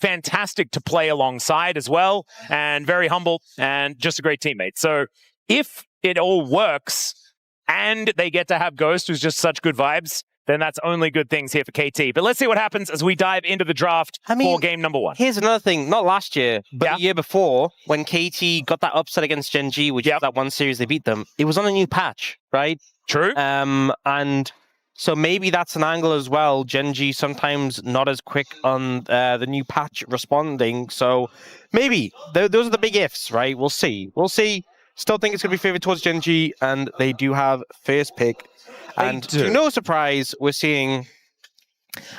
fantastic to play alongside as well, and very humble, and just a great teammate. So if it all works, and they get to have Ghost, who's just such good vibes, then that's only good things here for KT. But let's see what happens as we dive into the draft for game number 1. Here's another thing, not last year, but the year before, when KT got that upset against Gen.G, which is that one series they beat them, it was on a new patch, right? True. And so maybe that's an angle as well. Gen.G sometimes not as quick on the new patch responding. So maybe those are the big ifs, right? We'll see. We'll see. Still think it's going to be favored towards Gen.G, and they do have first pick. And to no surprise, we're seeing...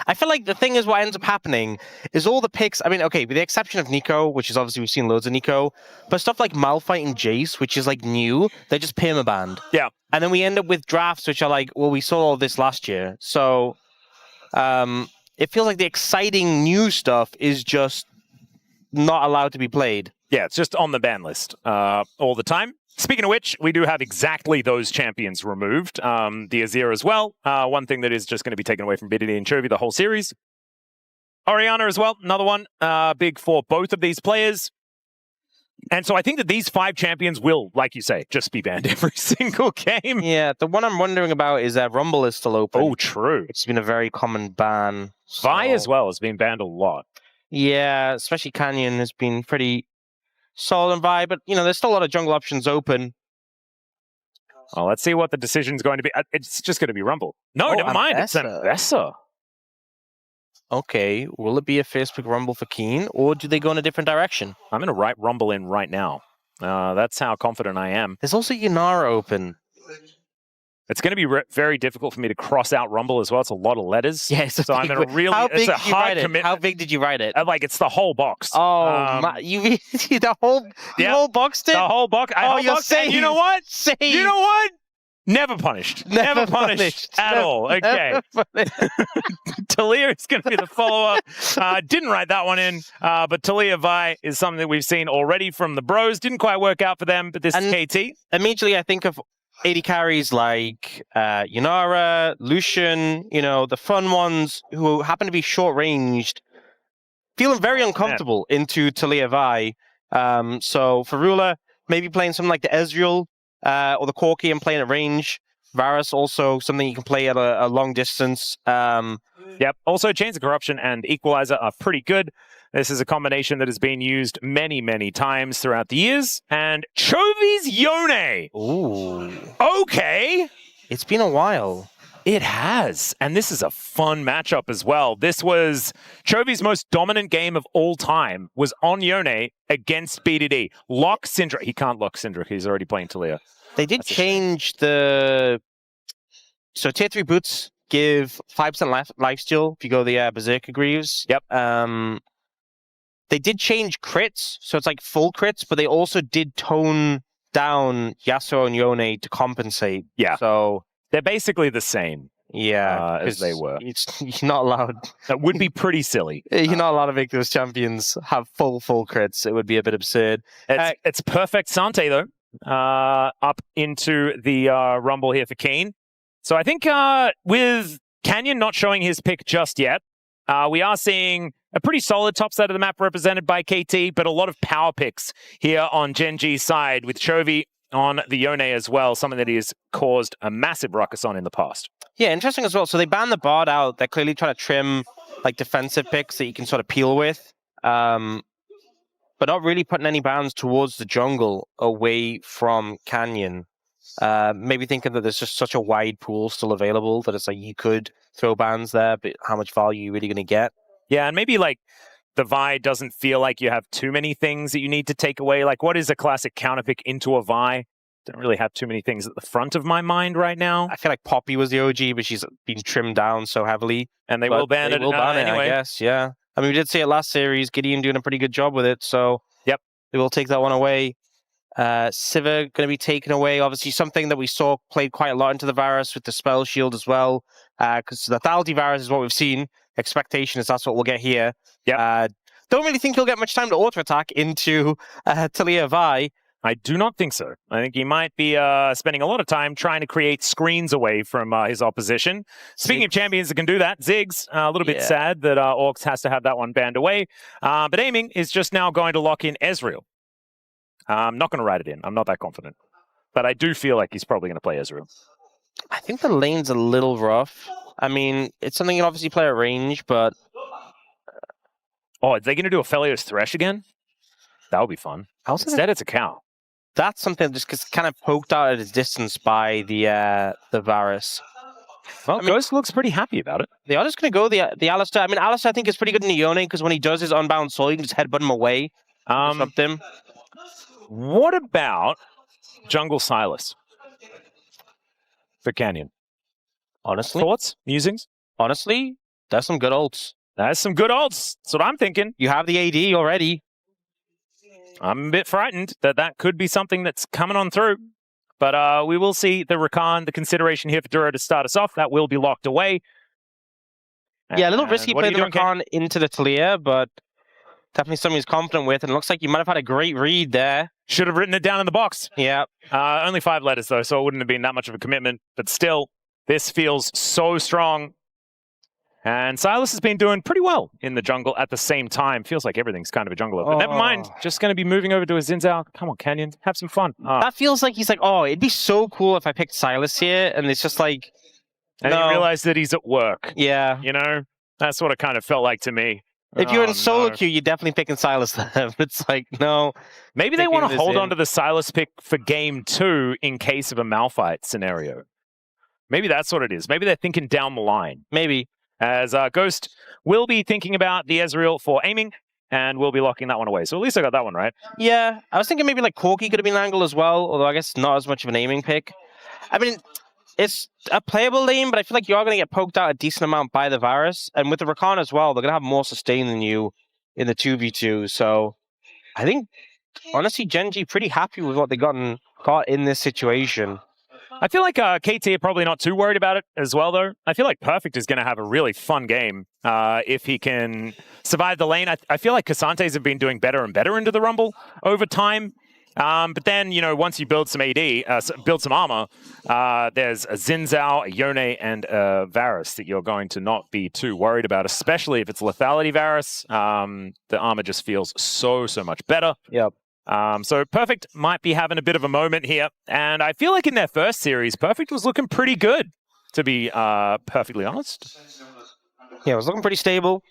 I feel like the thing is what ends up happening is all the picks... I mean, okay, with the exception of Nico, which is obviously we've seen loads of Nico, but stuff like Malphite and Jace, which is like new, they're just permabanned. Yeah. And then we end up with drafts which are like, well, we saw all this last year. So it feels like the exciting new stuff is just not allowed to be played. Yeah, it's just on the ban list all the time. Speaking of which, we do have exactly those champions removed. The Azir as well. One thing that is just going to be taken away from BDD and Chovy the whole series. Orianna as well, another one. Big for both of these players. And so I think that these 5 champions will, like you say, just be banned every single game. Yeah, the one I'm wondering about is that Rumble is still open. Oh, true. It's been a very common ban. Vi as well has been banned a lot. Yeah, especially Canyon has been pretty solid and Vi, but, you know, there's still a lot of jungle options open. Well, let's see what the decision's going to be. It's just going to be Rumble. No, never mind. It's Ambessa. Okay, will it be a first pick Rumble for Keen, or do they go in a different direction? I'm going to write Rumble in right now. That's how confident I am. There's also Yanara open. It's going to be very difficult for me to cross out Rumble as well. It's a lot of letters. Yeah, so I'm going to really... It's a hard commitment. How big did you write it? Like, it's the whole box. Oh, you the whole box did? The whole box. You're saying... You know what? You know what? Never punished. Never punished at all. Okay. Talia is going to be the follow-up. Didn't write that one in, but Talia Vi is something that we've seen already from the bros. Didn't quite work out for them, but this is KT. Immediately, I think of AD carries like Yanara, Lucian, you know, the fun ones who happen to be short-ranged, feeling very uncomfortable into Talia Vi. So for Rula, maybe playing something like the Ezreal or the Corki and playing at range. Varus also something you can play at a long distance. Yep. Also, Chains of Corruption and Equalizer are pretty good. This is a combination that has been used many, many times throughout the years. And Chovy's Yone. Ooh. Okay. It's been a while. It has. And this is a fun matchup as well. This was Chovy's most dominant game of all time was on Yone against BDD. Lock Syndra. He can't lock Syndra. He's already playing Talia. They did change the... So tier 3 boots give 5% lifesteal if you go the Berserker Greaves. Yep. They did change crits, so it's like full crits, but they also did tone down Yasuo and Yone to compensate. Yeah. So they're basically the same. Yeah, as they were. You're not allowed. That would be pretty silly. You're not allowed to make those champions have full crits. It would be a bit absurd. It's perfect Sante, though, up into the Rumble here for Kane. So I think with Canyon not showing his pick just yet, we are seeing a pretty solid top side of the map represented by KT, but a lot of power picks here on Gen.G's side with Chovy on the Yone as well, something that he has caused a massive ruckus on in the past. Yeah, interesting as well. So they banned the Bard out. They're clearly trying to trim like defensive picks that you can sort of peel with, but not really putting any bans towards the jungle away from Canyon. Maybe thinking that there's just such a wide pool still available that it's like you could throw bans there, but how much value are you really going to get? Yeah, and maybe like the Vi doesn't feel like you have too many things that you need to take away. Like, what is a classic counterpick into a Vi? Don't really have too many things at the front of my mind right now. I feel like Poppy was the OG, but she's been trimmed down so heavily. And they will ban it anyway. I guess, yeah. I mean, we did see it last series. Gideon doing a pretty good job with it, so yep, they will take that one away. Sivir going to be taken away. Obviously, something that we saw played quite a lot into the Varus with the spell shield as well. Because the Lethality Varus is what we've seen. Expectation is that's what we'll get here. Yep. Don't really think he'll get much time to auto attack into Talia Vi. I do not think so. I think he might be spending a lot of time trying to create screens away from his opposition. Speaking of champions that can do that, Ziggs, a little bit sad that Orcs has to have that one banned away. But Aiming is just now going to lock in Ezreal. I'm not going to write it in. I'm not that confident. But I do feel like he's probably going to play Ezreal. I think the lane's a little rough. I mean, it's something you can obviously play at range, but... Oh, are they going to do a Felios Thresh again? That would be fun. Instead, it's a cow. That's something that just gets kind of poked out at its distance by the Varus. Well, Ghost looks pretty happy about it. They are just going to go the Alistar. I mean, Alistar I think is pretty good in the Yone because when he does his Unbound Soul, you can just headbutt him away. Disrupt him. What about Jungle Silas for Canyon? Honestly? Thoughts? Musings? Honestly, that's some good ults. That's some good ults. That's what I'm thinking. You have the AD already. I'm a bit frightened that could be something that's coming on through. But we will see the Rakan, the consideration here for Duro to start us off. That will be locked away. Yeah, a little risky playing the Rakan into the Talia, but definitely something he's confident with. And it looks like you might have had a great read there. Should have written it down in the box. Yeah. Only 5 letters, though, so it wouldn't have been that much of a commitment. But still, this feels so strong. And Silas has been doing pretty well in the jungle at the same time. Feels like everything's kind of a jungler. But never mind. Just going to be moving over to a Xin Zhao. Come on, Canyon. Have some fun. That feels like he's like, oh, it'd be so cool if I picked Silas here. And it's just like... And you realize that he's at work. Yeah. You know? That's what it kind of felt like to me. If you're in solo queue, you're definitely picking Silas there. It's like, no. Maybe they want to hold on to the Silas pick for game 2 in case of a Malphite scenario. Maybe that's what it is. Maybe they're thinking down the line. Maybe. As Ghost will be thinking about the Ezreal for Aiming, and we'll be locking that one away. So at least I got that one right. Yeah. I was thinking maybe like Corki could have been an angle as well, although I guess not as much of an Aiming pick. I mean... It's a playable lane, but I feel like you are going to get poked out a decent amount by the Varus. And with the Rakan as well, they're going to have more sustain than you in the 2v2. So I think, honestly, Gen.G pretty happy with what they got in this situation. I feel like KT are probably not too worried about it as well, though. I feel like Perfect is going to have a really fun game if he can survive the lane. I feel like Cassantes have been doing better and better into the Rumble over time. But then, you know, once you build some AD, build some armor, there's a Xin Zhao, a Yone, and a Varus that you're going to not be too worried about, especially if it's lethality Varus. The armor just feels so much better. Yep. So Perfect might be having a bit of a moment here. And I feel like in their first series, Perfect was looking pretty good, to be perfectly honest. Yeah, it was looking pretty stable.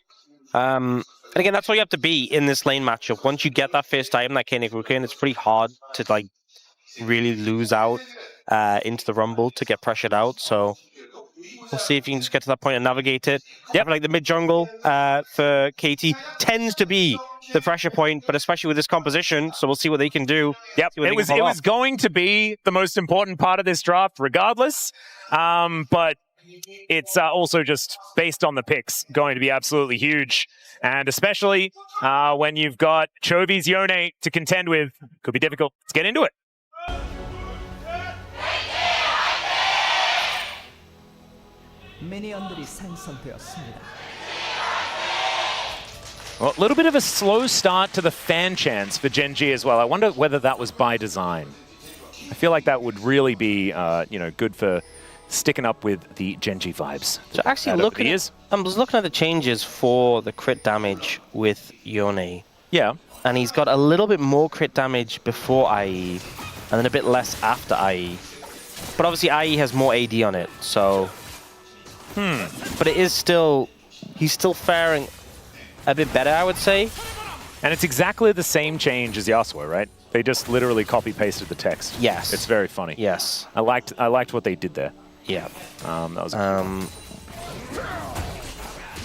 And again, that's all you have to be in this lane matchup. Once you get that first item, that Koenig Rukin, it's pretty hard to like really lose out into the Rumble to get pressured out. So we'll see if you can just get to that point and navigate it. Yeah, like the mid jungle for KT tends to be the pressure point, but especially with this composition. So we'll see what they can do. Yep, it was going to be the most important part of this draft, regardless. But it's also just based on the picks going to be absolutely huge. And especially when you've got Chovy's Yone to contend with, could be difficult. Let's get into it. Well, a little bit of a slow start to the fan chants for Gen.G as well. I wonder whether that was by design. I feel like that would really be, good for sticking up with the Gen.G vibes. So actually, I was looking at the changes for the crit damage with Yone. Yeah. And he's got a little bit more crit damage before IE, and then a bit less after IE. But obviously, IE has more AD on it, so... But it is still... He's still faring a bit better, I would say. And it's exactly the same change as Yasuo, right? They just literally copy-pasted the text. Yes. It's very funny. Yes. I liked what they did there. Yeah. That was a good one.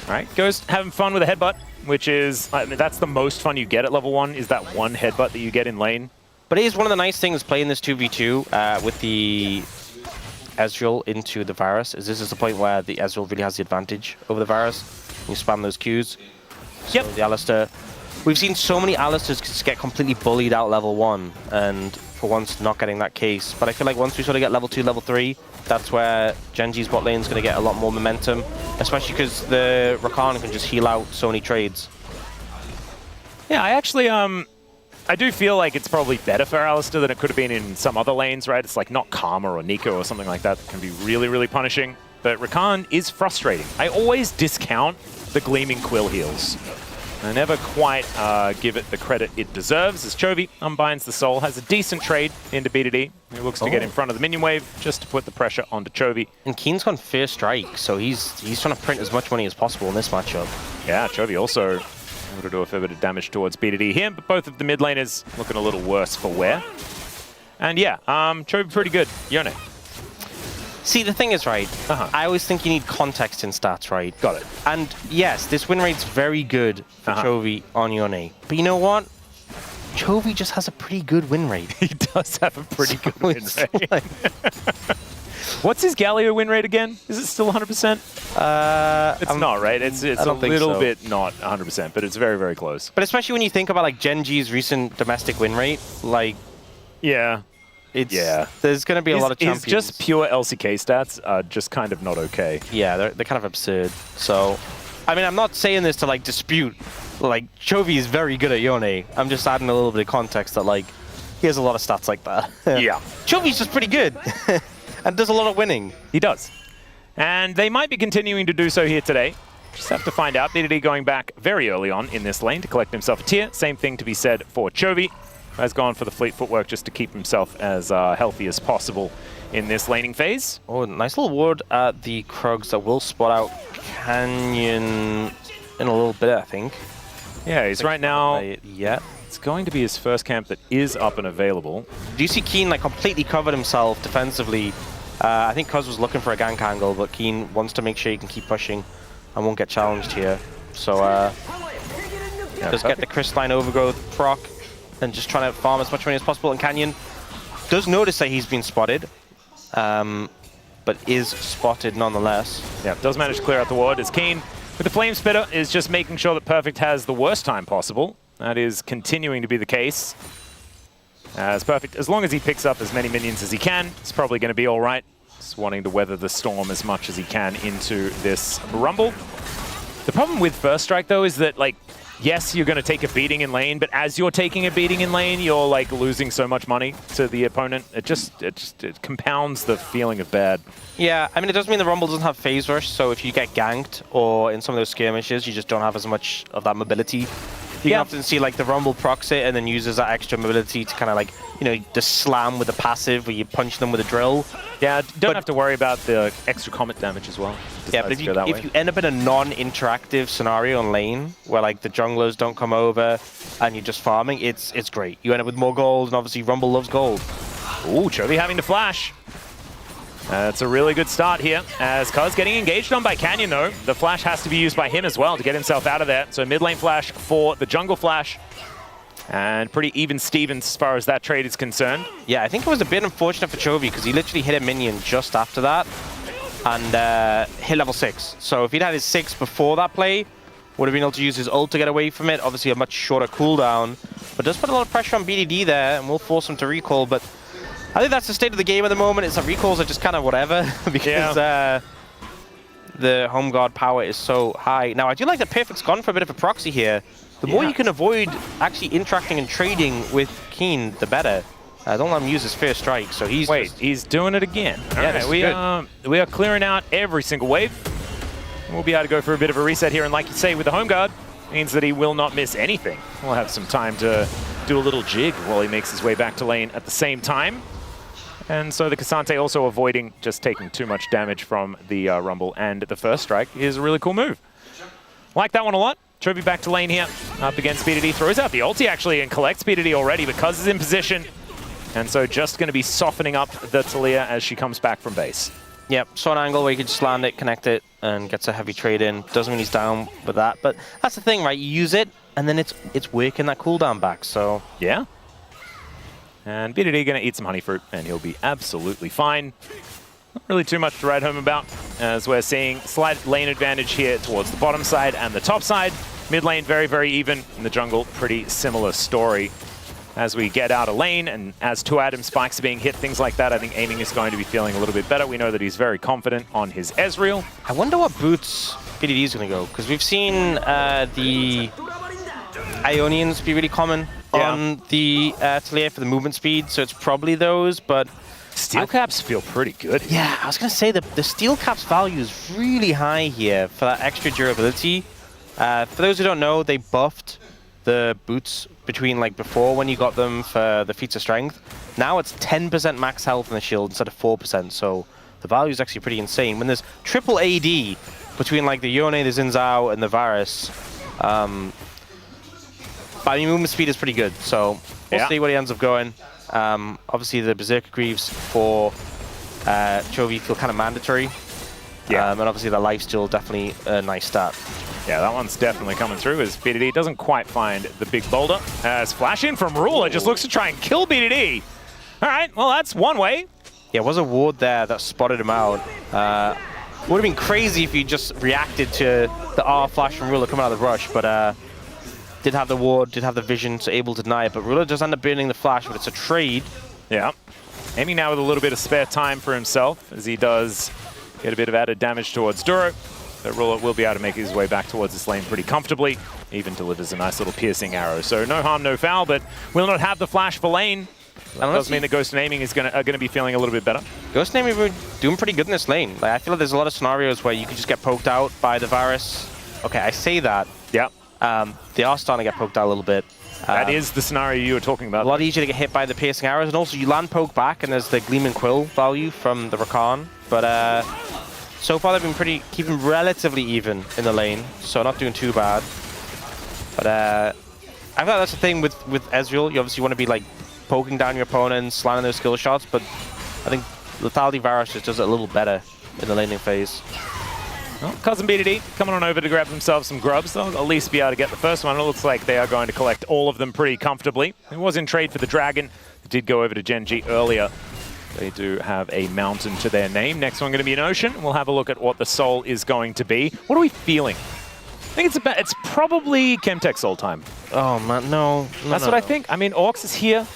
All right, Ghost having fun with a headbutt, which is, that's the most fun you get at level 1, is that one headbutt that you get in lane. But it is one of the nice things playing this 2v2 with the Ezreal into the Varus, is this is the point where the Ezreal really has the advantage over the Varus. You spam those Qs. Yep. So the Alistar. We've seen so many Alistars just get completely bullied out level 1, and for once not getting that case. But I feel like once we sort of get level 2, level 3, that's where Gen.G's bot lane is going to get a lot more momentum, especially because the Rakan can just heal out so many trades. Yeah, I I do feel like it's probably better for Alistair than it could have been in some other lanes, right? It's like not Karma or Nico or something like that that can be really, really punishing. But Rakan is frustrating. I always discount the Gleaming Quill heals. I never quite give it the credit it deserves, as Chovy unbinds the soul, has a decent trade into B2D. He looks to get in front of the minion wave just to put the pressure onto Chovy. And Keen's gone First Strike, so he's trying to print as much money as possible in this matchup. Yeah, Chovy also able to do a fair bit of damage towards B2D here, but both of the mid laners looking a little worse for wear. And yeah, Chovy pretty good. Yone. See, the thing is, right, I always think you need context in stats, right? Got it. And yes, this win rate's very good for Chovy on Yone. But you know what? Chovy just has a pretty good win rate. He does have a pretty good win rate. Like... What's his Galio win rate again? Is it still 100%? It's not, right? It's a little bit not 100%, but it's very, very close. But especially when you think about like Gen.G's recent domestic win rate, like... Yeah. There's going to be a lot of champions. It's just pure LCK stats are just kind of not okay. Yeah, they're kind of absurd. So, I mean, I'm not saying this to like dispute. Like, Chovy is very good at Yone. I'm just adding a little bit of context that like, he has a lot of stats like that. Yeah. Chovy's just pretty good. And does a lot of winning. He does. And they might be continuing to do so here today. Just have to find out. B2D going back very early on in this lane to collect himself a tier. Same thing to be said for Chovy. Has gone for the fleet footwork just to keep himself as healthy as possible in this laning phase. Oh, nice little ward at the Krugs that will spot out Canyon in a little bit, I think. Yeah, he's right now... Yeah. It's going to be his first camp that is up and available. Do you see Keen like completely covered himself defensively? I think Cuz was looking for a gank angle, but Keen wants to make sure he can keep pushing and won't get challenged here. So, just get the crystalline overgrowth proc. And just trying to farm as much money as possible. And Canyon does notice that he's been spotted, but is spotted nonetheless. Yeah, does manage to clear out the ward. As Keen with the Flame Spitter is just making sure that Perfect has the worst time possible. That is continuing to be the case. As Perfect, as long as he picks up as many minions as he can, it's probably going to be all right. Just wanting to weather the storm as much as he can into this Rumble. The problem with First Strike, though, is that, like, yes, you're going to take a beating in lane, but as you're taking a beating in lane, you're like losing so much money to the opponent. It compounds the feeling of bad. Yeah, I mean, it does mean the Rumble doesn't have phase rush, so if you get ganked or in some of those skirmishes, you just don't have as much of that mobility. You can often see like the Rumble procs it and then uses that extra mobility to kind of like, you know, just slam with the passive where you punch them with a drill. Yeah, don't have to worry about the extra comet damage as well. Yeah, but if you end up in a non-interactive scenario on lane where like the junglers don't come over and you're just farming, it's great. You end up with more gold, and obviously Rumble loves gold. Ooh, Chovy having to flash. It's a really good start here, as Cuz getting engaged on by Canyon, though. The flash has to be used by him as well to get himself out of there. So mid lane flash for the jungle flash. And pretty even Stevens as far as that trade is concerned. Yeah, I think it was a bit unfortunate for Chovy because he literally hit a minion just after that and hit level 6. So if he'd had his 6 before that play, would have been able to use his ult to get away from it. Obviously a much shorter cooldown, but does put a lot of pressure on BDD there and will force him to recall. But I think that's the state of the game at the moment. It's that recalls are just kind of whatever because the home guard power is so high. Now, I do like that Perfect's gone for a bit of a proxy here. The more you can avoid actually interacting and trading with Keen, the better. Don't let him use his First Strike, so he's... Wait, he's doing it again. Yeah, we are clearing out every single wave. We'll be able to go for a bit of a reset here, and like you say, with the home guard, means that he will not miss anything. We'll have some time to do a little jig while he makes his way back to lane at the same time. And so the Cassante also avoiding just taking too much damage from the Rumble and the First Strike is a really cool move. Like that one a lot. Chovy back to lane here, up against B2D. Throws out the ulti actually and collects B2D already because he's in position. And so just going to be softening up the Talia as she comes back from base. Yep, saw an angle where you could just land it, connect it, and gets a heavy trade in. Doesn't mean he's down with that, but that's the thing, right? You use it, and then it's working that cooldown back, so... Yeah. And B2D going to eat some honey fruit, and he'll be absolutely fine. Not really too much to write home about, as we're seeing slight lane advantage here towards the bottom side and the top side. Mid lane very, very even. In the jungle, pretty similar story. As we get out of lane, and as 2-atom spikes are being hit, things like that, I think aiming is going to be feeling a little bit better. We know that he's very confident on his Ezreal. I wonder what boots BDD is going to go, because we've seen the Ionians be really common on the Talia for the movement speed, so it's probably those, but... Steel caps feel pretty good. Yeah, I was going to say the steel caps value is really high here for that extra durability. For those who don't know, they buffed the boots between like before when you got them for the feats of strength. Now it's 10% max health in the shield instead of 4%, so the value is actually pretty insane. When there's triple AD between like the Yone, the Xin Zhao, and the Varus, but I mean, movement speed is pretty good, so we'll see where he ends up going. Obviously, the Berserker Greaves for Chovy feel kind of mandatory. Yeah. And obviously, the lifesteal definitely a nice stat. Yeah, that one's definitely coming through as BDD doesn't quite find the big boulder. As flash in from Ruler just looks to try and kill BDD. All right, well, that's one way. Yeah, was a ward there that spotted him out. Would have been crazy if he just reacted to the R flash from Ruler coming out of the rush, but did have the ward, did have the vision, so able to deny it. But Ruler does end up burning the flash, but it's a trade. Yeah. Aiming now with a little bit of spare time for himself as he does get a bit of added damage towards Duro. But Ruler will be able to make his way back towards this lane pretty comfortably. Even delivers a nice little piercing arrow. So no harm, no foul, but will not have the flash for lane. That does mean that Ghost and Aiming is gonna be feeling a little bit better. Ghost and Aiming are doing pretty good in this lane. Like, I feel like there's a lot of scenarios where you can just get poked out by the Varus. Okay, I say that. Yeah. They are starting to get poked out a little bit. That is the scenario you were talking about. A lot easier to get hit by the piercing arrows, and also you land poke back, and there's the Gleaming Quill value from the Rakan. But so far they've been keeping relatively even in the lane, so not doing too bad. But I thought that's the thing with Ezreal. You obviously want to be like poking down your opponents, landing those skill shots, but I think Lethality Varus just does it a little better in the laning phase. Well, Cousin BDD coming on over to grab themselves some grubs. They'll at least be able to get the first one. It looks like they are going to collect all of them pretty comfortably. It was in trade for the Dragon. It did go over to Gen.G earlier. They do have a mountain to their name. Next one going to be an ocean. We'll have a look at what the soul is going to be. What are we feeling? I think it's probably Chemtech Soul time. Oh, man, no. That's what I think. I mean, Orcs is here.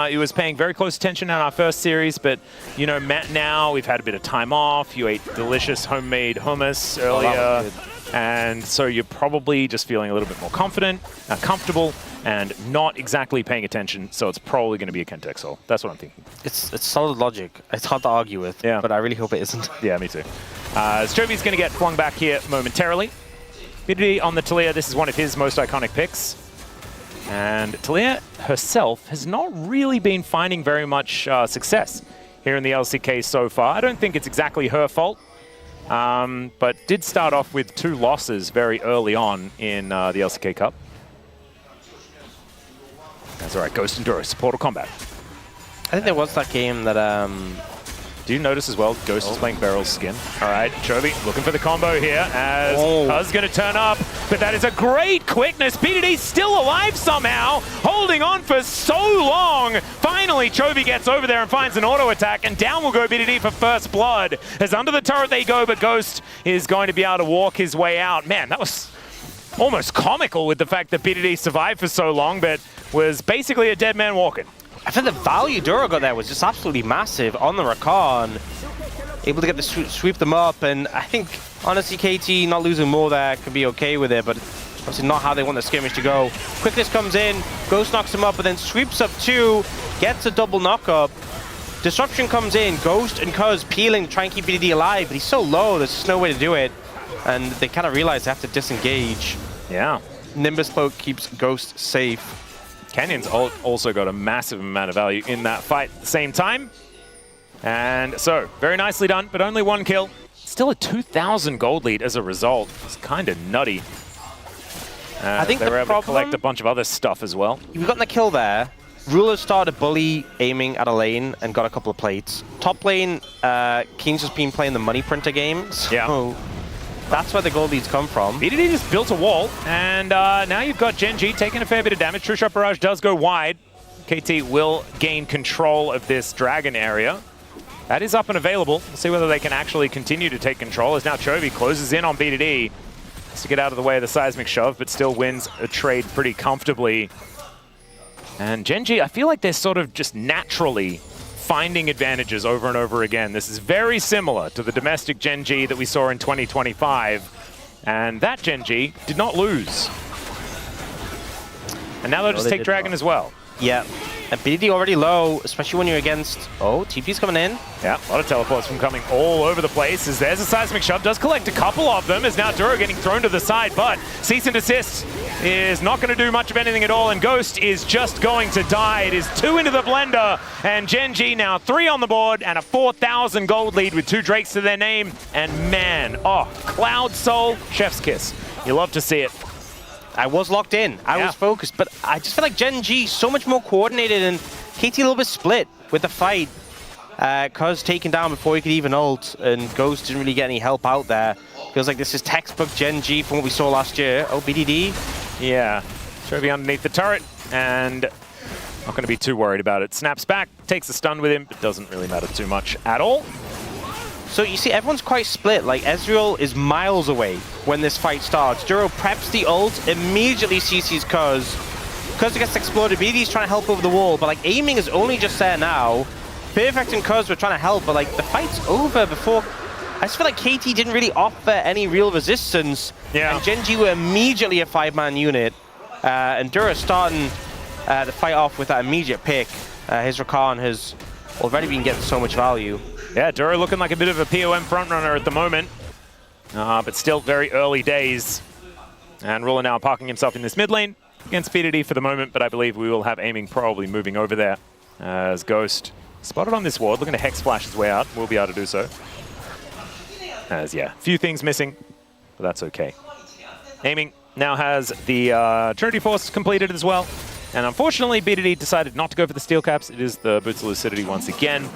He was paying very close attention in our first series, but, you know, now we've had a bit of time off. You ate delicious homemade hummus earlier, and so you're probably just feeling a little bit more confident, comfortable, and not exactly paying attention, so it's probably going to be a Chemtech Soul. That's what I'm thinking. It's solid logic. It's hard to argue with, but I really hope it isn't. Yeah, me too. Stroby's going to get flung back here momentarily. BDD on the Talia, this is one of his most iconic picks. And Talia herself has not really been finding very much success here in the LCK so far. I don't think it's exactly her fault, but did start off with 2 losses very early on in the LCK Cup. That's all right, Ghost and Duro, Portal Combat. I think there was that game that... Do you notice as well, Ghost is playing Beryl's skin? All right, Chovy looking for the combo here as Cuz going to turn up, but that is a great quickness. BDD still alive somehow, holding on for so long. Finally, Chovy gets over there and finds an auto attack, and down will go BDD for first blood. As under the turret they go, but Ghost is going to be able to walk his way out. Man, that was almost comical with the fact that BDD survived for so long, but was basically a dead man walking. I think the value Duro got there was just absolutely massive on the Rakan. Able to get the sweep them up, and I think, honestly, KT not losing more there can be okay with it, but obviously not how they want the skirmish to go. Quickness comes in, Ghost knocks him up, but then sweeps up 2, gets a double knock-up. Disruption comes in, Ghost and Cuz peeling to try and keep BDD alive, but he's so low, there's just no way to do it. And they kind of realize they have to disengage. Yeah. Nimbus Cloak keeps Ghost safe. Canyon's also got a massive amount of value in that fight at the same time. And so, very nicely done, but only 1 kill. Still a 2,000 gold lead as a result. It's kind of nutty. I think they were able to collect a bunch of other stuff as well. We've gotten the kill there. Ruler started bully aiming at a lane and got a couple of plates. Top lane, Keen's just been playing the money printer games. Yeah. That's where the gold leads come from. BDD just built a wall, and now you've got Gen.G taking a fair bit of damage. True Shot Barrage does go wide. KT will gain control of this Dragon area. That is up and available. We'll see whether they can actually continue to take control, as now Chovy closes in on BDD. Has to get out of the way of the seismic shove, but still wins a trade pretty comfortably. And Gen.G, I feel like they're sort of just naturally finding advantages over and over again. This is very similar to the domestic Gen.G that we saw in 2025, and that Gen.G did not lose. And now they'll just take Dragon as well. Yeah. And BDD already low, especially when you're against... Oh, TP's coming in. Yeah, a lot of teleports from coming all over the place. As there's a seismic shove, does collect a couple of them, as now Duro getting thrown to the side, but cease and desist is not going to do much of anything at all, and Ghost is just going to die. It is 2 into the blender, and Gen.G now 3 on the board, and a 4,000 gold lead with 2 Drakes to their name, and man, oh, Cloud Soul, chef's kiss. You love to see it. I was locked in. I was focused, but I just feel like Gen.G so much more coordinated and KT a little bit split with the fight. Cuz taken down before he could even ult, and Ghost didn't really get any help out there. Feels like this is textbook Gen.G from what we saw last year. Oh, BDD. Yeah, Chovy underneath the turret, and not going to be too worried about it. Snaps back, takes the stun with him, but doesn't really matter too much at all. So you see, everyone's quite split. Like, Ezreal is miles away when this fight starts. Duro preps the ult, immediately CC's Cuz. Cuz gets exploded. BD's trying to help over the wall, but like aiming is only just there now. Perfect and Cuz were trying to help, but like the fight's over before. I just feel like KT didn't really offer any real resistance. Yeah. And Gen.G were immediately a 5-man unit. And Duro starting the fight off with that immediate pick. His Rakan has already been getting so much value. Yeah, Duro looking like a bit of a POM frontrunner at the moment, but still very early days. And Ruler now parking himself in this mid lane against VODs for the moment, but I believe we will have aiming probably moving over there as Ghost spotted on this ward, looking to Hex Flash his way out. We'll be able to do so. As, yeah, a few things missing, but that's okay. Aiming now has the Trinity Force completed as well. And unfortunately, BDD decided not to go for the Steel Caps. It is the Boots of Lucidity once again.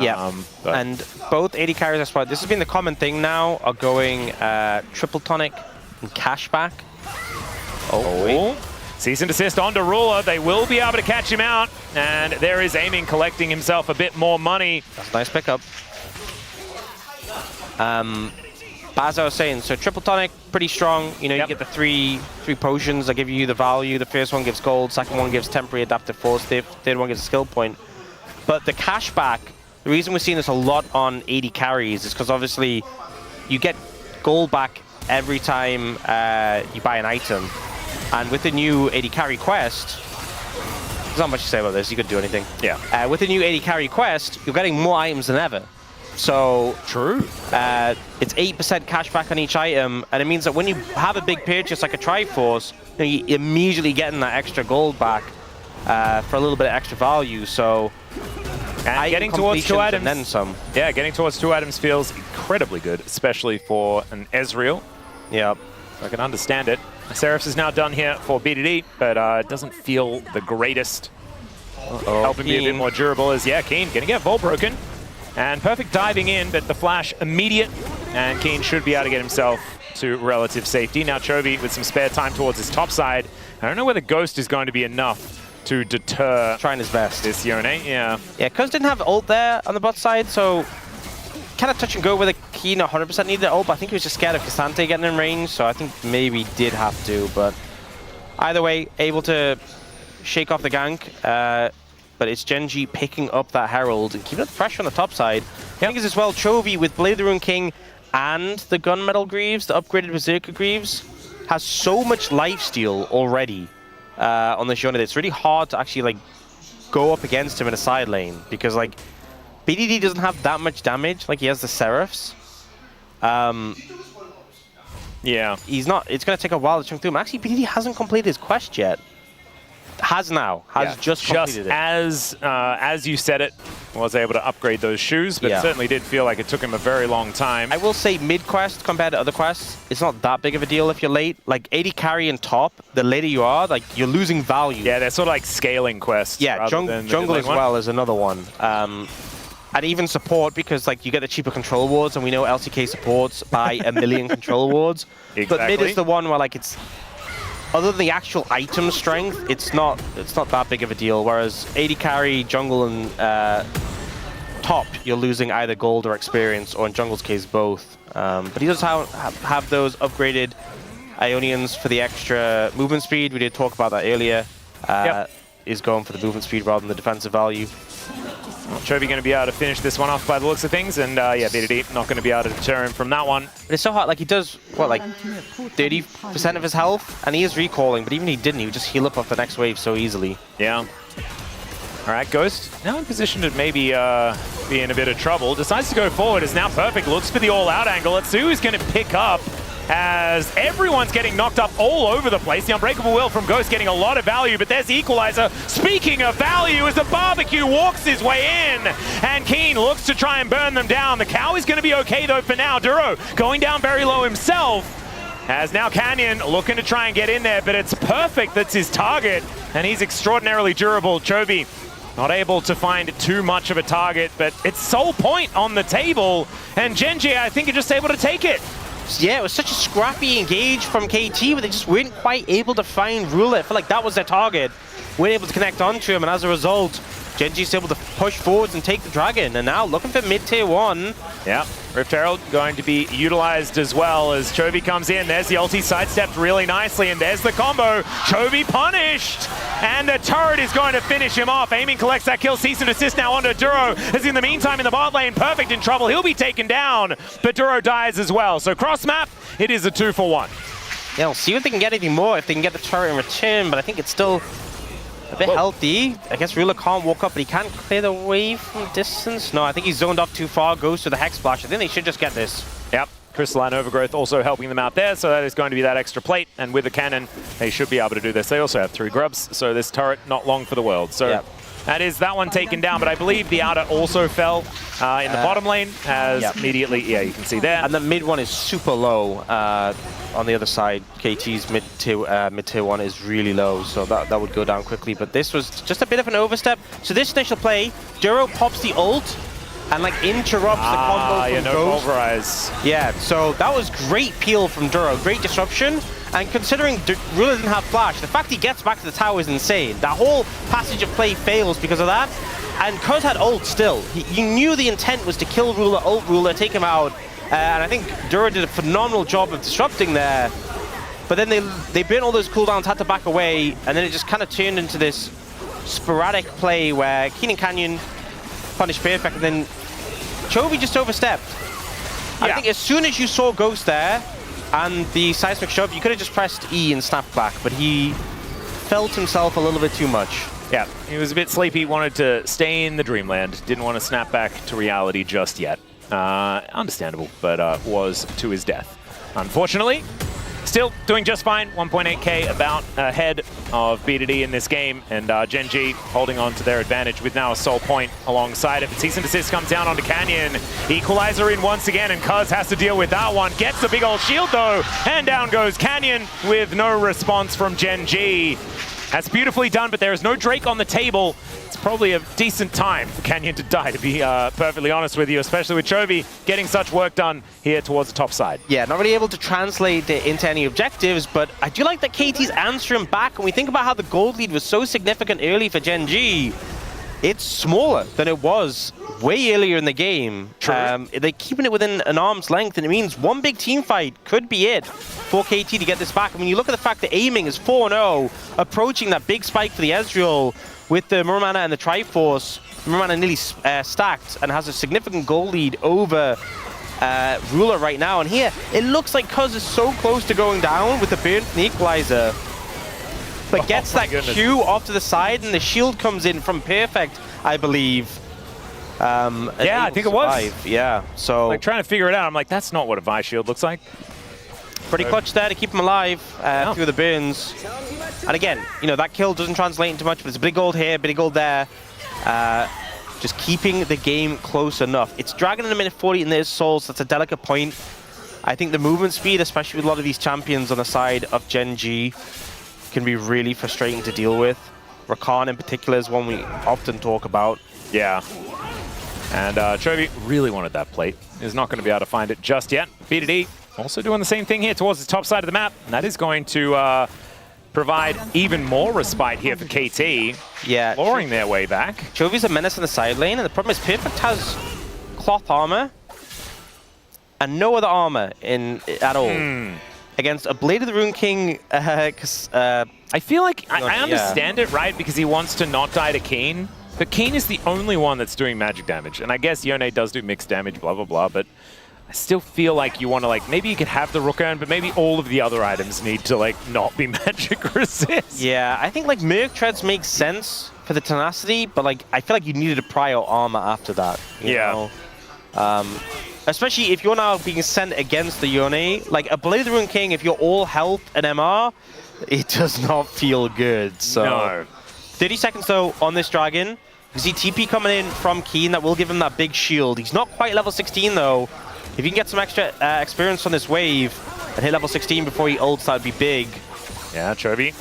Yeah, and both AD carries are spotted. This has been the common thing now, are going triple tonic and cashback. Oh, cease and desist onto Ruler. They will be able to catch him out. And there is aiming, collecting himself a bit more money. That's a nice pickup. As I was saying, so triple tonic, pretty strong. You know, you get the three potions that give you the value. The first one gives gold, second one gives temporary adaptive force, third one gives a skill point. But the cashback, the reason we're seeing this a lot on AD carries is because obviously you get gold back every time you buy an item. And with the new AD carry quest, there's not much to say about this, you could do anything. Yeah. With the new AD carry quest, you're getting more items than ever. So true. It's 8% cashback on each item, and it means that when you have a big purchase like a Triforce, you know, you're immediately getting that extra gold back for a little bit of extra value. So and getting towards 2 items, and then some. Yeah, getting towards 2 items feels incredibly good, especially for an Ezreal. Yeah, I can understand it. Seraphs is now done here for BDD, but it doesn't feel the greatest. Helping be a bit more durable as, yeah, Keen gonna get Vault broken. And perfect diving in, but the flash immediate, and Keen should be able to get himself to relative safety. Now Chovy with some spare time towards his top side. I don't know whether Ghost is going to be enough to deter trying his best. This Yone, yeah. Yeah, Cuz didn't have ult there on the bot side, so kind of touch and go with a Keen 100% needed the ult, but I think he was just scared of Cassante getting in range, so I think maybe did have to, but either way, able to shake off the gank. But it's Gen.G picking up that Herald and keeping up the pressure on the top side. I think as well, Chovy with Blade of the Rune King and the Gunmetal Greaves, the upgraded Berserker Greaves, has so much lifesteal already on this unit. It's really hard to actually like go up against him in a side lane because like BDD doesn't have that much damage. Like he has the Seraphs. Yeah, he's not. It's gonna take a while to chunk through him. Actually, BDD hasn't completed his quest yet. Has just completed it. As you said it, was able to upgrade those shoes, but it certainly did feel like it took him a very long time. I will say mid-quest compared to other quests, it's not that big of a deal if you're late. Like 80 carry and top, the later you are, like you're losing value. Yeah, they're sort of like scaling quests. Yeah, jungle as well is another one. And even support, because like you get the cheaper control awards, and we know LCK supports by 1 million control awards. Exactly. But mid is the one where like it's, other than the actual item strength, it's not that big of a deal. Whereas AD carry, jungle, and top, you're losing either gold or experience, or in jungle's case, both. But he does have those upgraded Ionians for the extra movement speed. We did talk about that earlier. Is going for the movement speed rather than the defensive value. Well, Chovy going to be able to finish this one off by the looks of things, and yeah, VODs not going to be able to deter him from that one. But it's so hard, like he does, what, like 30% of his health? And he is recalling, but even if he didn't, he would just heal up off the next wave so easily. Yeah. All right, Ghost now in position to maybe be in a bit of trouble. Decides to go forward, is now perfect, looks for the all-out angle. Let's see who's going to pick up as everyone's getting knocked up all over the place. The Unbreakable Will from Ghost getting a lot of value, but there's the equalizer. Speaking of value, as the barbecue walks his way in, and Keen looks to try and burn them down. The cow is going to be okay though for now. Duro going down very low himself, as now Canyon looking to try and get in there, but it's perfect that's his target, and he's extraordinarily durable. Chovy not able to find too much of a target, but it's sole point on the table, and Gen.G, I think, are just able to take it. Yeah, it was such a scrappy engage from KT, but they just weren't quite able to find Ruler. I feel like that was their target. Weren't able to connect onto him, and as a result, Gen.G's able to push forwards and take the Dragon. And now looking for mid-tier 1. Yeah, Rift Herald going to be utilized as well as Chovy comes in. There's the ulti sidestepped really nicely, and there's the combo. Chovy punished, and the turret is going to finish him off. Aiming collects that kill, cease and desist now onto Duro, as in the meantime in the bot lane, Perfect in trouble. He'll be taken down, but Duro dies as well. So cross map, it is a 2-for-1. Yeah, we'll see if they can get anything more, if they can get the turret in return, but I think it's still a bit healthy. I guess Ruler can't walk up, but he can't clear the wave from distance. No, I think he's zoned off too far, goes to the Hex Splash. I think they should just get this. Yep, Crystalline Overgrowth also helping them out there, so that is going to be that extra plate, and with the cannon, they should be able to do this. They also have 3 grubs, so this turret not long for the world. So that is that one taken down, but I believe the outer also fell in the bottom lane, as immediately, yeah, you can see there. And the mid one is super low. On the other side, KT's mid-tier 1 is really low, so that would go down quickly. But this was just a bit of an overstep. So this initial play, Duro pops the ult and like interrupts the combo from no Ghost. pulverize. Yeah, so that was great peel from Duro, great disruption. And considering Ruler didn't have flash, the fact he gets back to the tower is insane. That whole passage of play fails because of that. And Cuz had ult still. He knew the intent was to kill Ruler, ult Ruler, take him out. And I think Duro did a phenomenal job of disrupting there. But then they burnt all those cooldowns, had to back away, and then it just kind of turned into this sporadic play where Keen and Canyon punished Perfect, and then Chovy just overstepped. I think as soon as you saw Ghost there and the seismic shove, you could have just pressed E and snapped back, but he felt himself a little bit too much. Yeah, he was a bit sleepy, wanted to stay in the dreamland, didn't want to snap back to reality just yet. Understandable, but was to his death. Unfortunately, still doing just fine. 1.8k about ahead of VODs in this game, and Gen.G holding on to their advantage with now a sole point alongside it. But cease and desist comes down onto Canyon. Equalizer in once again, and Cuz has to deal with that one. Gets the big old shield though, and down goes Canyon with no response from Gen.G. That's beautifully done, but there is no Drake on the table. It's probably a decent time for Canyon to die, to be perfectly honest with you, especially with Chovy getting such work done here towards the top side. Yeah, not really able to translate it into any objectives, but I do like that KT's answering back. When we think about how the gold lead was so significant early for Gen.G, it's smaller than it was way earlier in the game. They're keeping it within an arm's length, and it means one big team fight could be it for KT to get this back. I mean, you look at the fact that aiming is 4-0, approaching that big spike for the Ezreal with the Muramana and the Triforce. Muramana nearly stacked and has a significant goal lead over Ruler right now. And here, it looks like Cuz is so close to going down with the burn from the Equalizer, but gets that Q off to the side, and the shield comes in from Perfect, I believe. Yeah, I think it was. Yeah, so like trying to figure it out, I'm like, that's not what a Vi shield looks like. Pretty clutch there to keep him alive through the burns. And again, you know, that kill doesn't translate into much, but it's a big gold here, big gold there. Just keeping the game close enough. It's Dragon in a minute 40 and there's Souls. That's a delicate point. I think the movement speed, especially with a lot of these champions on the side of Gen.G, can be really frustrating to deal with. Rakan in particular is one we often talk about. Yeah. And Chovy really wanted that plate. He's not going to be able to find it just yet. VODs also doing the same thing here towards the top side of the map. And that is going to provide even more respite here for KT. Yeah. Clawing their way back. Chovy's a menace in the side lane, and the problem is Perfect has cloth armor and no other armor at all. Against a Blade of the Rune King, I feel like I understand it, right? Because he wants to not die to Kane. But Keen is the only one that's doing magic damage. And I guess Yone does do mixed damage, blah, blah, blah. But I still feel like you want to, like, maybe you could have the Rook Urn, but maybe all of the other items need to, like, not be magic resist. Yeah, I think, like, Merc Treads makes sense for the tenacity, but, like, I feel like you needed a prior armor after that. You know? Especially if you're now being sent against the Yone. Like, a Blade of the Ruin King, if you're all health and MR, it does not feel good. So, no. 30 seconds, though, on this Dragon. You see TP coming in from Keen, that will give him that big shield. He's not quite level 16, though. If you can get some extra experience on this wave and hit level 16 before he ults, that would be big. Yeah, Chovy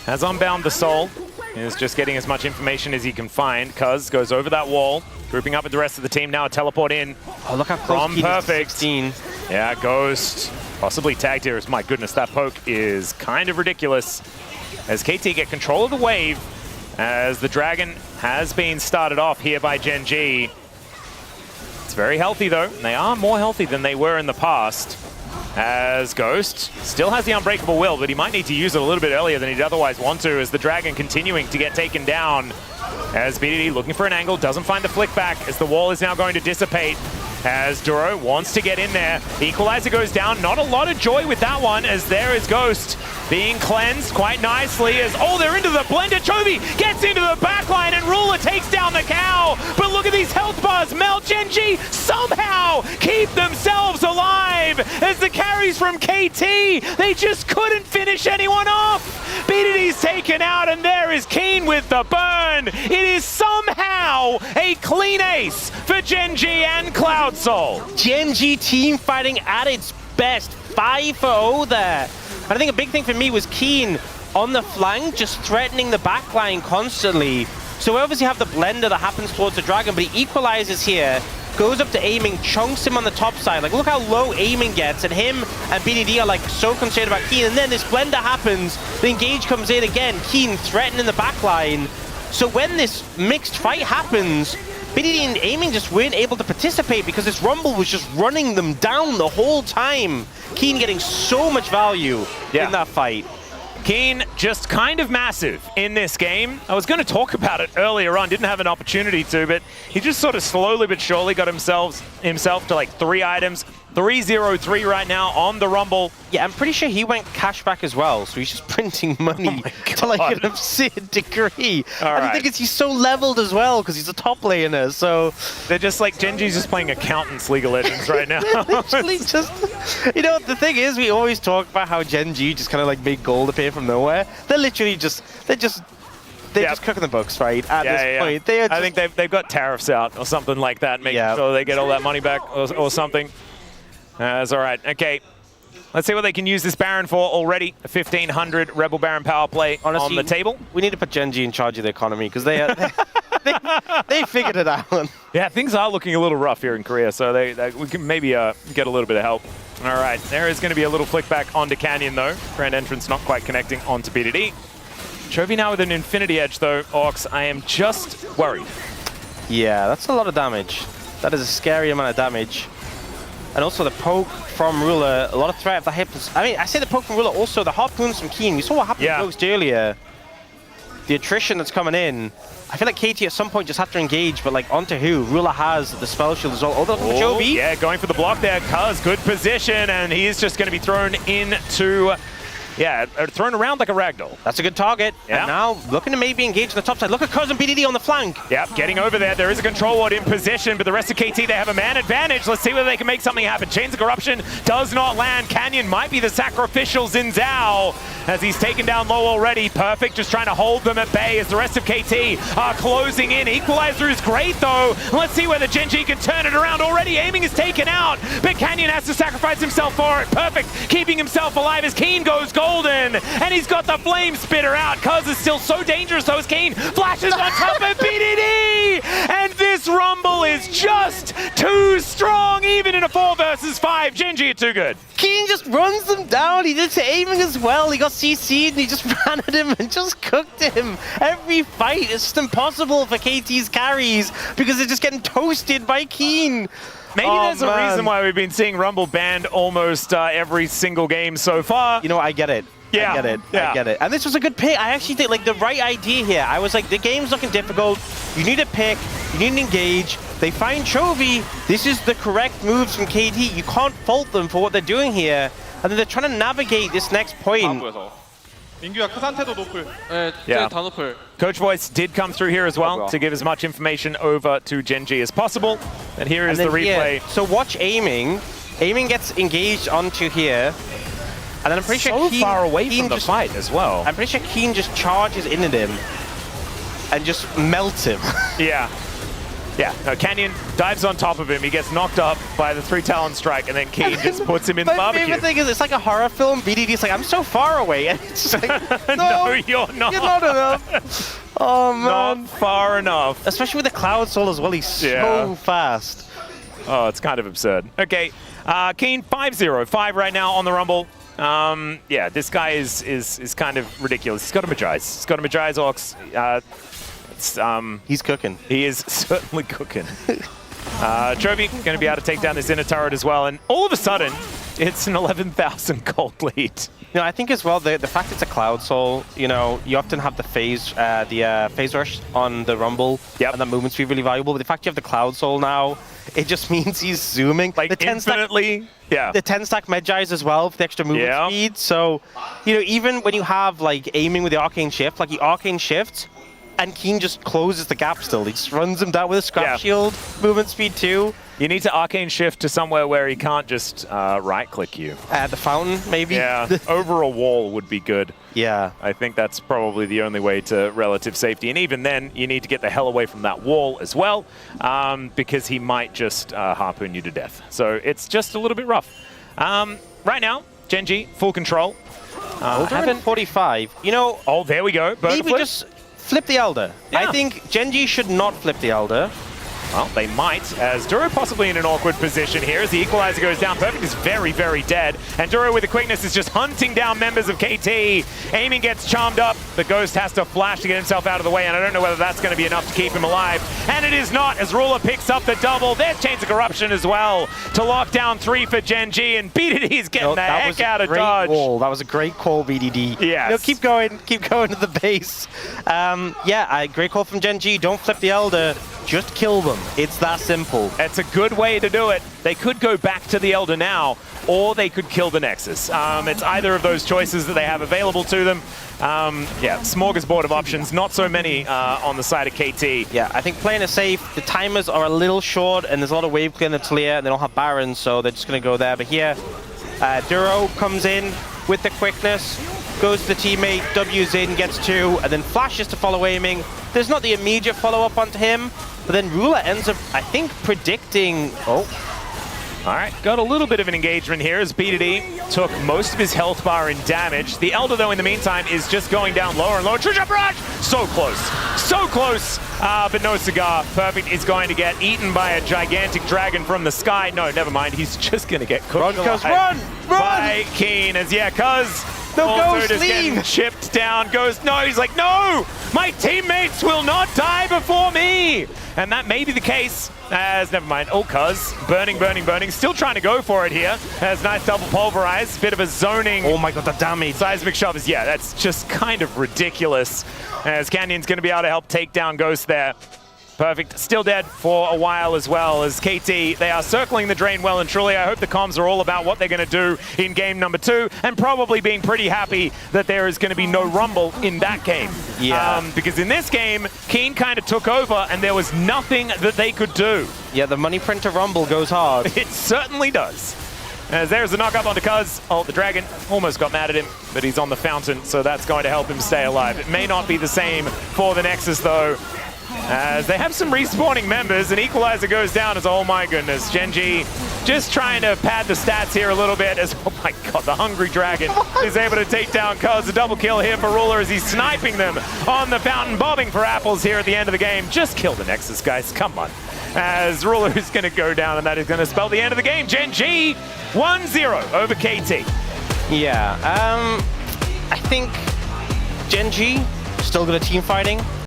has unbound the soul. Is just getting as much information as he can find. Cuz goes over that wall, grouping up with the rest of the team now. A teleport in. Oh, look how close from Perfect. 16. Yeah, Ghost possibly tagged here. My goodness, that poke is kind of ridiculous. As KT get control of the wave, as the Dragon has been started off here by Gen.G. It's very healthy, though. They are more healthy than they were in the past. As Ghost still has the Unbreakable Will, but he might need to use it a little bit earlier than he'd otherwise want to, as the Dragon continuing to get taken down. As BDD looking for an angle, doesn't find the flick back, as the wall is now going to dissipate. As Duro wants to get in there. Equalizer goes down. Not a lot of joy with that one, as there is Ghost being cleansed quite nicely. As, oh, they're into the blender. Chovy gets into the backline, and Ruler takes down the cow. But look at these health bars. Mel, Gen.G somehow keep themselves alive, as the carries from KT, they just couldn't finish anyone off. BDD's taken out, and there is Keen with the burn. It is somehow a clean ace for Gen.G and Cloud Soul. Gen.G team fighting at its best. 5-0 there. And I think a big thing for me was Keen on the flank, just threatening the backline constantly. So we obviously have the blender that happens towards the Dragon, but he equalizes here, goes up to aiming, chunks him on the top side. Like, look how low aiming gets, and him and BDD are like so concerned about Keen. And then this blender happens, the engage comes in again, Keen threatening the backline. So when this mixed fight happens, BDD and aiming just weren't able to participate because this Rumble was just running them down the whole time. Keen getting so much value in that fight. Keen just kind of massive in this game. I was going to talk about it earlier on, didn't have an opportunity to, but he just sort of slowly but surely got himself to like 3 items. 3-0-3 right now on the Rumble. Yeah, I'm pretty sure he went cashback as well, so he's just printing money to like an absurd degree. And the thing is, he's so leveled as well because he's a top laner, so... They're just like, Gen.G's just playing Accountants League of Legends right now. Literally just... You know, the thing is, we always talk about how Gen.G just kind of like make gold appear from nowhere. They're literally just... They're just cooking the books, right? At this point. They are just... I think they've got tariffs out or something like that, making sure they get all that money back or something. That's all right. Okay. Let's see what they can use this Baron for already. A 1,500 Rebel Baron power play on the table. We need to put Gen.G in charge of the economy because they figured it out. Yeah, things are looking a little rough here in Korea, so we can maybe get a little bit of help. All right. There is going to be a little flick back onto Canyon, though. Grand Entrance not quite connecting onto BDD. Chovy now with an Infinity Edge, though. Ox, I am just worried. Yeah, that's a lot of damage. That is a scary amount of damage. And also the poke from Ruler, a lot of threat of the hips. I mean, I say the poke from Ruler, also the harpoons from Keen. We saw what happened to Ghost earlier. The attrition that's coming in. I feel like KT at some point just have to engage, but like onto who? Ruler has the spell shield as well. Oh, look for Chovy. Yeah, going for the block there. Cuz, good position, and he is just going to be thrown into... Yeah, thrown around like a ragdoll. That's a good target. Yeah. And now looking to maybe engage on the top side. Look at Cuz and BDD on the flank. Yep, getting over there. There is a control ward in position, but the rest of KT, they have a man advantage. Let's see whether they can make something happen. Chains of Corruption does not land. Canyon might be the sacrificial Xin Zhao as he's taken down low already. Perfect, just trying to hold them at bay as the rest of KT are closing in. Equalizer is great, though. Let's see whether Gen.G can turn it around. Already aiming is taken out, but Canyon has to sacrifice himself for it. Perfect, keeping himself alive as Keen goes golden, and he's got the flame spitter out. Cuz is still so dangerous, though, as Keen flashes on top of BDD, and this Rumble is just too strong, even in a 4 versus 5. Gen.G are too good. Keen just runs them down. He did to aiming as well. He got CC'd and he just ran at him and just cooked him. Every fight is just impossible for KT's carries because they're just getting toasted by Keen. Maybe there's a reason why we've been seeing Rumble banned almost every single game so far. You know, I get it. Yeah. I get it. Yeah. I get it. And this was a good pick. I actually think like the right idea here. I was like, the game's looking difficult. You need a pick. You need to engage. They find Chovy. This is the correct moves from KT. You can't fault them for what they're doing here. And then they're trying to navigate this next point. 민규야 그 상태도 노플. 네, Yeah. 다 높을. Coach Voice did come through here as well to give as much information over to Gen.G as possible. And here is the And then replay. here, so watch aiming. Aiming gets engaged onto here. And then I'm pretty So sure Keen, far away Keen from the just, fight as well. I'm pretty sure Keen just charges into him and just melts him. Yeah. Yeah, no, Canyon dives on top of him. He gets knocked up by the 3 Talon strike, and then Keen just puts him in the My barbecue. favorite thing is it's like a horror film. VDD's like, I'm so far away. And it's just like, no, No, you're not. you're not enough. Oh, man. Not far enough. Especially with the Cloud Soul as well. He's so Yeah. fast. Oh, it's kind of absurd. Okay, Keen 5-0, 5 right now on the Rumble. Yeah, this guy is kind of ridiculous. He's got a Magize. He's got a Magize Ox. He's cooking. He is certainly cooking. Chovy going to be able to take down this inner turret as well, and all of a sudden, it's an 11,000 gold lead. You know, I think as well the fact it's a Cloud Soul. You know, you often have the phase rush on the Rumble, Yep. and that movement speed really valuable. But the fact you have the Cloud Soul now, it just means he's zooming Like the 10 stack. infinitely. Yeah. The 10 stack Medjais as well for the extra movement Yeah. speed. So, you know, even when you have like aiming with the Arcane Shift, like the Arcane Shift, and Keen just closes the gap still. He just runs him down with a Scrap Yeah. Shield, movement speed too. You need to arcane shift to somewhere where he can't just right-click you. The fountain, maybe. Yeah, over a wall would be good. Yeah. I think that's probably the only way to relative safety. And even then, you need to get the hell away from that wall as well, because he might just harpoon you to death. So it's just a little bit rough. Right now, Gen.G, full control. Haven't 45. You know, Oh, there we go. maybe Flip. just flip the Elder. Yeah. I think Gen.G should not flip the Elder. Well, they might, as Duro possibly in an awkward position here as the equalizer goes down. Perfect is very, very dead. And Duro with the quickness is just hunting down members of KT. Aiming gets charmed up. The Ghost has to flash to get himself out of the way, and I don't know whether that's going to be enough to keep him alive. And it is not, as Ruler picks up the double. There's Chains of Corruption as well to lock down 3 for Gen.G, and BDD's getting the heck out of dodge. That was a great call, BDD. Yes. No, keep going to the base. Yeah, great call from Gen.G. Don't flip the Elder. Just kill them. It's that simple. It's a good way to do it. They could go back to the Elder now, or they could kill the Nexus. It's either of those choices that they have available to them. Yeah, smorgasbord of options. Not so many on the side of KT. Yeah, I think playing it safe. The timers are a little short, and there's a lot of wave clear in the Talia, and they don't have Barons, so they're just going to go there. But here, Duro comes in with the quickness, goes to the teammate, W's in, gets 2, and then flashes to follow aiming. There's not the immediate follow-up onto him, but then Ruler ends up, I think, predicting... Oh. All right, got a little bit of an engagement here as BDD took most of his health bar in damage. The Elder, though, in the meantime, is just going down lower and lower. Treasure Barrage! So close, but no cigar. Perfect is going to get eaten by a gigantic dragon from the sky. No, never mind, he's just going to get cooked alive Run! by Keen, as Cuz also Ghost, just getting leave. chipped down. Ghost, no, he's like, no! My teammates will not die before me! And that may be the case, as, never mind, Cuz, burning, still trying to go for it here. Has nice double pulverize, bit of a zoning. Oh my god, the damage. Seismic shove is, yeah, that's just kind of ridiculous. As Canyon's going to be able to help take down Ghost there. Perfect, still dead for a while as well as KT. They are circling the drain well and truly. I hope the comms are all about what they're going to do in game number 2 and probably being pretty happy that there is going to be no Rumble in that game. Yeah. Because in this game, Keen kind of took over and there was nothing that they could do. Yeah, the money printer Rumble goes hard. It certainly does. As there's the knock-up onto Cuz. Oh, the Dragon almost got mad at him, but he's on the fountain, so that's going to help him stay alive. It may not be the same for the Nexus, though, as they have some respawning members, and Equalizer goes down as, oh my goodness, Gen.G just trying to pad the stats here a little bit as, oh my god, the Hungry Dragon is able to take down Cuz. A double kill here for Ruler as he's sniping them on the fountain, bobbing for apples here at the end of the game. Just kill the Nexus, guys, come on. As Ruler is going to go down, and that is going to spell the end of the game. Gen.G 1-0 over KT. Yeah, I think Gen.G still good at team fighting.